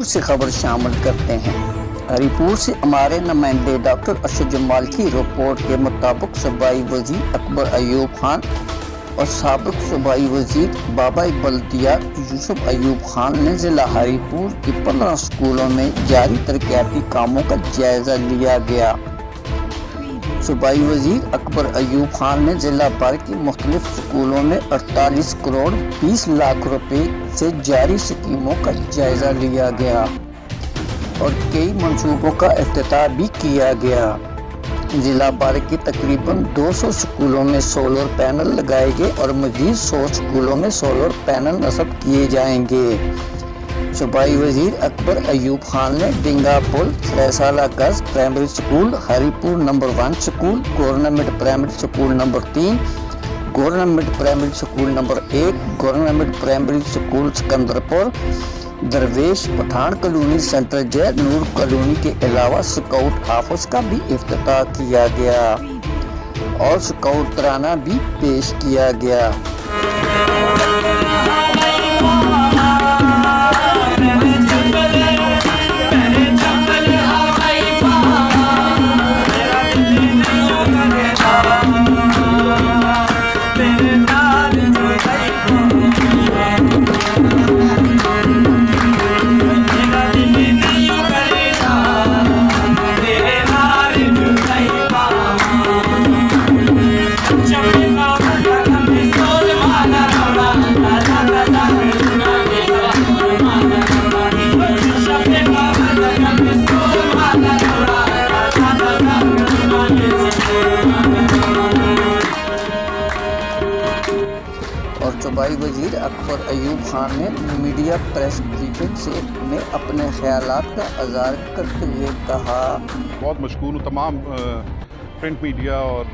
سے خبر شامل کرتے ہیں۔ ہری پور سے ہمارے نمائندے ڈاکٹر ارشد جمال کی رپورٹ کے مطابق صوبائی وزیر اکبر ایوب خان اور سابق صوبائی وزیر بابا بلدیات یوسف ایوب خان نے ضلع ہری پور کے 15 اسکولوں میں جاری ترقیاتی کاموں کا جائزہ لیا گیا۔ صوبائی وزیر اکبر ایوب خان نے ضلع بھر کے مختلف اسکولوں میں 48 کروڑ 20 لاکھ روپے سے جاری اسکیموں کا جائزہ لیا گیا اور کئی منصوبوں کا افتتاح بھی کیا گیا۔ ضلع بھر کے تقریباً 200 اسکولوں میں سولر پینل لگائے گئے اور مزید 100 اسکولوں میں سولر پینل نصب کیے جائیں گے۔ صوبائی وزیر اکبر ایوب خان نے ڈنگا پل، فیصلہ گز پرائمری اسکول، ہری پور number 1 school, government primary school number 3، government primary school number 1، government primary school Sikandarpur, درویش پٹھان کالونی، سینٹر جے نور کالونی کے علاوہ اسکاؤٹ آفس کا بھی افتتاح کیا گیا اور اسکاؤٹ ترانہ بھی پیش کیا گیا۔ اور صوبائی وزیر اکبر ایوب خان نے میڈیا پریس بریفنگ میں اپنے خیالات کا اظہار کرتے ہوئے کہا، بہت مشکور ہوں تمام پرنٹ میڈیا اور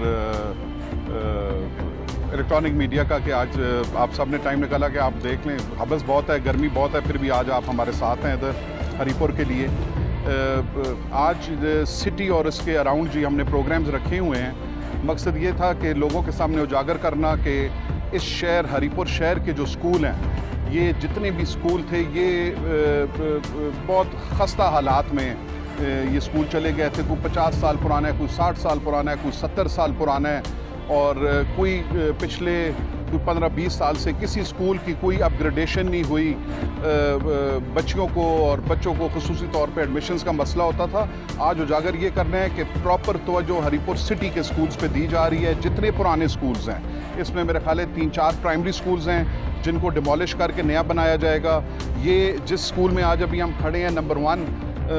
الیکٹرانک میڈیا کا کہ آج آپ سب نے ٹائم نکالا کہ آپ دیکھ لیں۔ حبس بہت ہے، گرمی بہت ہے، پھر بھی آج آپ ہمارے ساتھ ہیں ادھر ہری پور کے لیے۔ آج سٹی اور اس کے اراؤنڈ جی ہم نے پروگرامز رکھے ہوئے ہیں۔ مقصد یہ تھا کہ لوگوں کے سامنے اجاگر کرنا کہ اس شہر ہری پور شہر کے جو اسکول ہیں، یہ جتنے بھی اسکول تھے یہ بہت خستہ حالات میں یہ اسکول چلے گئے تھے۔ کوئی 50 سال پرانا ہے، کوئی 60 سال پرانا ہے، کوئی 70 سال پرانا ہے، اور کوئی پچھلے 15-20 سال سے کسی اسکول کی کوئی اپ گریڈیشن نہیں ہوئی۔ بچیوں کو اور بچوں کو خصوصی طور پہ ایڈمیشنز کا مسئلہ ہوتا تھا۔ آج اجاگر یہ کرنا ہے کہ پراپر توجہ ہری پور سٹی کے اسکولز پہ دی جا رہی ہے۔ جتنے پرانے اسکولز ہیں، اس میں میرے خیال ہے 3-4 پرائمری اسکولز ہیں جن کو ڈیمولش کر کے نیا بنایا جائے گا۔ یہ جس اسکول میں آج ابھی ہم کھڑے ہیں نمبر 1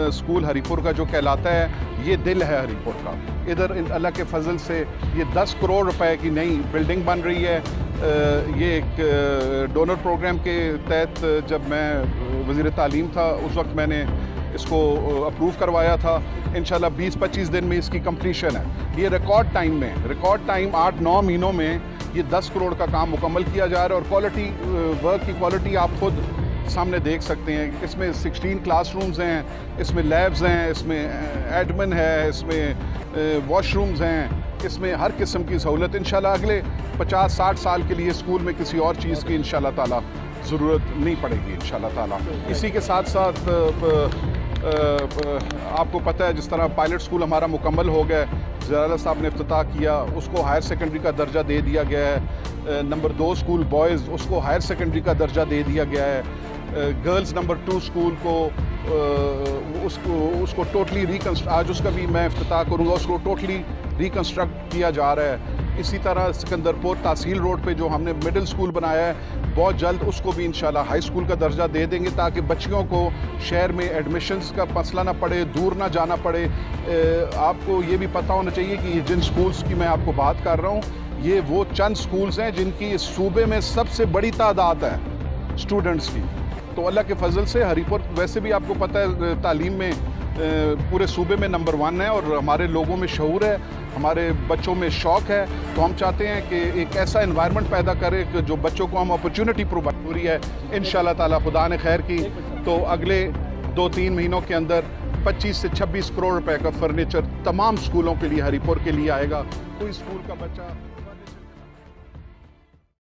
اسکول ہری پور کا جو کہلاتا ہے، یہ دل ہے ہری پور کا۔ ادھر اللہ کے فضل سے یہ 10 کروڑ روپے کی نئی بلڈنگ بن رہی ہے۔ یہ ایک ڈونر پروگرام کے تحت جب میں وزیر تعلیم تھا اس وقت میں نے اس کو اپروو کروایا تھا۔ انشاءاللہ 20-25 دن میں اس کی کمپلیشن ہے۔ یہ ریکارڈ ٹائم 8-9 مہینوں میں یہ 10 کروڑ کا کام مکمل کیا جا رہا ہے، اور کوالٹی ورک کی کوالٹی آپ خود سامنے دیکھ سکتے ہیں۔ اس میں 16 کلاس رومز ہیں، اس میں لیبز ہیں، اس میں ایڈمن ہے، اس میں واش رومز ہیں، اس میں ہر قسم کی سہولت انشاءاللہ اگلے 50-60 سال کے لیے اسکول میں کسی اور چیز کی انشاءاللہ تعالیٰ ضرورت نہیں پڑے گی انشاءاللہ تعالیٰ۔ اسی کے ساتھ ساتھ آپ کو پتہ ہے جس طرح پائلٹ اسکول ہمارا مکمل ہو گیا ہے، زیراللہ صاحب نے افتتاح کیا، اس کو ہائر سیکنڈری کا درجہ دے دیا گیا ہے۔ نمبر 2 اسکول بوائز، اس کو ہائر سیکنڈری کا درجہ دے دیا گیا ہے۔ گرلز نمبر 2 اسکول کو اس کو ٹوٹلی آج اس کا بھی میں افتتاح کروں گا، اس کو ٹوٹلی ریکنسٹرکٹ کیا جا رہا ہے۔ اسی طرح سکندرپور تحصیل روڈ پہ جو ہم نے مڈل اسکول بنایا ہے، بہت جلد اس کو بھی انشاءاللہ ہائی اسکول کا درجہ دے دیں گے تاکہ بچیوں کو شہر میں ایڈمیشنز کا مسئلہ نہ پڑے، دور نہ جانا پڑے۔ آپ کو یہ بھی پتہ ہونا چاہیے کہ جن اسکولز کی میں آپ کو بات کر رہا ہوں، یہ وہ چند اسکولز ہیں جن کی اس صوبے میں سب سے بڑی تعداد ہے اسٹوڈنٹس کی۔ تو اللہ کے فضل سے ہری پور ویسے بھی آپ کو پتہ ہے تعلیم میں پورے صوبے میں نمبر 1 ہے، اور ہمارے لوگوں میں شعور ہے، ہمارے بچوں میں شوق ہے۔ تو ہم چاہتے ہیں کہ ایک ایسا انوائرمنٹ پیدا کرے کہ جو بچوں کو ہم اپرچونٹی پرووائڈ ہو رہی ہے انشاءاللہ تعالیٰ خدا نے خیر کی تو اگلے 2-3 مہینوں کے اندر 25 سے 26 کروڑ روپے کا فرنیچر تمام اسکولوں کے لیے ہری پور کے لیے آئے گا۔ کوئی اسکول کا بچہ